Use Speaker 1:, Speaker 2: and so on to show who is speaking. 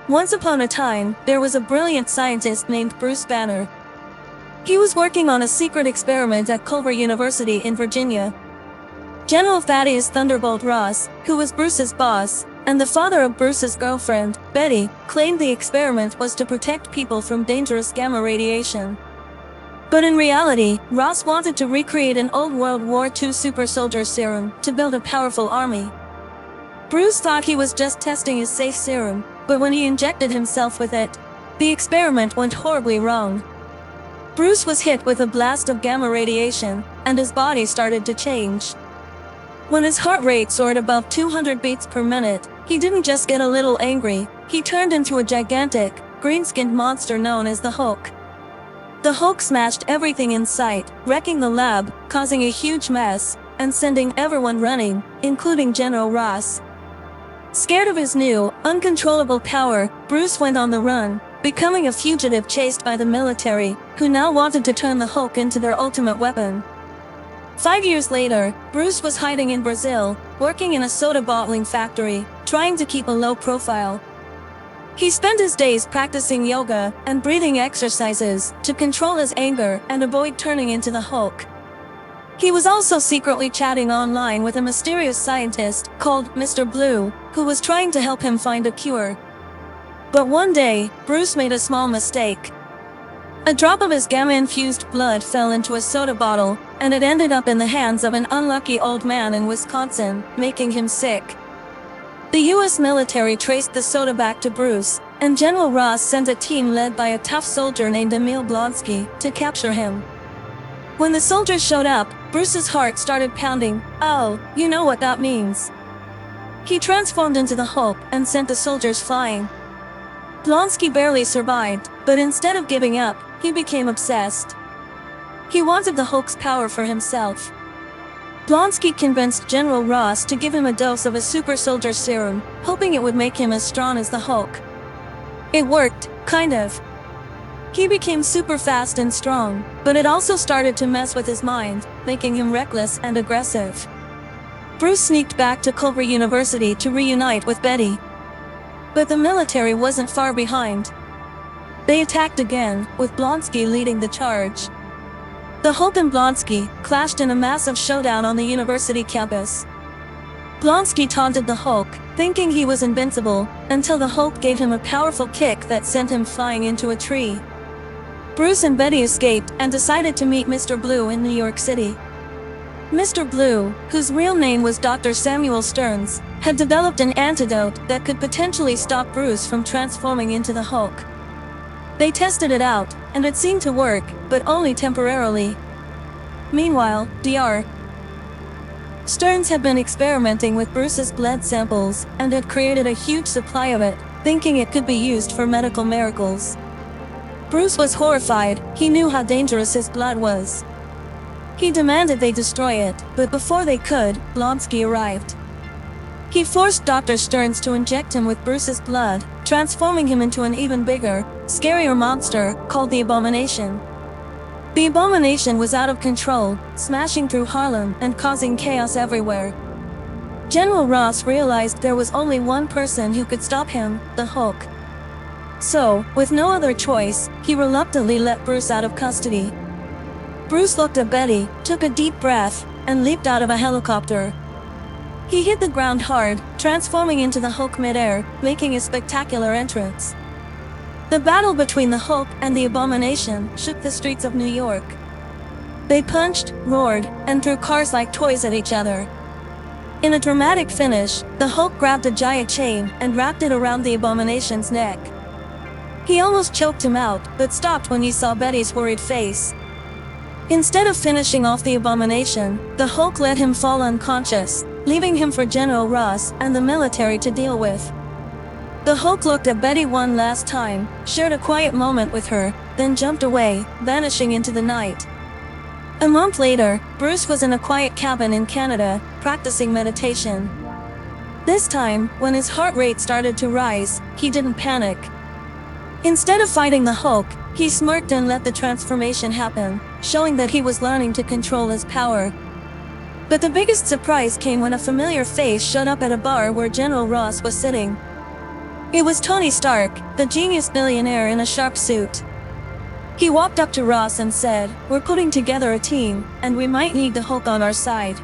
Speaker 1: Once upon a time, there was a brilliant scientist named Bruce Banner. He was working on a secret experiment at Culver University in Virginia. General Thaddeus Thunderbolt Ross, who was Bruce's boss, and the father of Bruce's girlfriend, Betty, claimed the experiment was to protect people from dangerous gamma radiation. But in reality, Ross wanted to recreate an old World War II super soldier serum to build a powerful army. Bruce thought he was just testing his safe serum, but when he injected himself with it, the experiment went horribly wrong. Bruce was hit with a blast of gamma radiation, and his body started to change. When his heart rate soared above 200 beats per minute, he didn't just get a little angry, he turned into a gigantic, green-skinned monster known as the Hulk. The Hulk smashed everything in sight, wrecking the lab, causing a huge mess, and sending everyone running, including General Ross. Scared of his new, uncontrollable power, Bruce went on the run, becoming a fugitive chased by the military, who now wanted to turn the Hulk into their ultimate weapon. 5 years later, Bruce was hiding in Brazil, working in a soda bottling factory, trying to keep a low profile. He spent his days practicing yoga and breathing exercises to control his anger and avoid turning into the Hulk. He was also secretly chatting online with a mysterious scientist called Mr. Blue, who was trying to help him find a cure. But one day, Bruce made a small mistake. A drop of his gamma-infused blood fell into a soda bottle, and it ended up in the hands of an unlucky old man in Wisconsin, making him sick. The US military traced the soda back to Bruce, and General Ross sent a team led by a tough soldier named Emil Blonsky to capture him. When the soldiers showed up, Bruce's heart started pounding. Oh, you know what that means. He transformed into the Hulk and sent the soldiers flying. Blonsky barely survived, but instead of giving up, he became obsessed. He wanted the Hulk's power for himself. Blonsky convinced General Ross to give him a dose of a super soldier serum, hoping it would make him as strong as the Hulk. It worked, kind of. He became super fast and strong, but it also started to mess with his mind, making him reckless and aggressive. Bruce sneaked back to Culver University to reunite with Betty. But the military wasn't far behind. They attacked again, with Blonsky leading the charge. The Hulk and Blonsky clashed in a massive showdown on the university campus. Blonsky taunted the Hulk, thinking he was invincible, until the Hulk gave him a powerful kick that sent him flying into a tree. Bruce and Betty escaped and decided to meet Mr. Blue in New York City. Mr. Blue, whose real name was Dr. Samuel Stearns, had developed an antidote that could potentially stop Bruce from transforming into the Hulk. They tested it out, and it seemed to work, but only temporarily. Meanwhile, Dr. Stearns had been experimenting with Bruce's blood samples, and had created a huge supply of it, thinking it could be used for medical miracles. Bruce was horrified, he knew how dangerous his blood was. He demanded they destroy it, but before they could, Blonsky arrived. He forced Dr. Stearns to inject him with Bruce's blood, transforming him into an even bigger, scarier monster, called the Abomination. The Abomination was out of control, smashing through Harlem and causing chaos everywhere. General Ross realized there was only one person who could stop him, the Hulk. So, with no other choice, he reluctantly let Bruce out of custody. Bruce looked at Betty, took a deep breath, and leaped out of a helicopter. He hit the ground hard, transforming into the Hulk midair, making a spectacular entrance. The battle between the Hulk and the Abomination shook the streets of New York. They punched, roared, and threw cars like toys at each other. In a dramatic finish, the Hulk grabbed a giant chain and wrapped it around the Abomination's neck. He almost choked him out, but stopped when he saw Betty's worried face. Instead of finishing off the Abomination, the Hulk let him fall unconscious, leaving him for General Ross and the military to deal with. The Hulk looked at Betty one last time, shared a quiet moment with her, then jumped away, vanishing into the night. A month later, Bruce was in a quiet cabin in Canada, practicing meditation. This time, when his heart rate started to rise, he didn't panic. Instead of fighting the Hulk, he smirked and let the transformation happen, showing that he was learning to control his power. But the biggest surprise came when a familiar face showed up at a bar where General Ross was sitting. It was Tony Stark, the genius billionaire in a sharp suit. He walked up to Ross and said, "We're putting together a team, and we might need the Hulk on our side."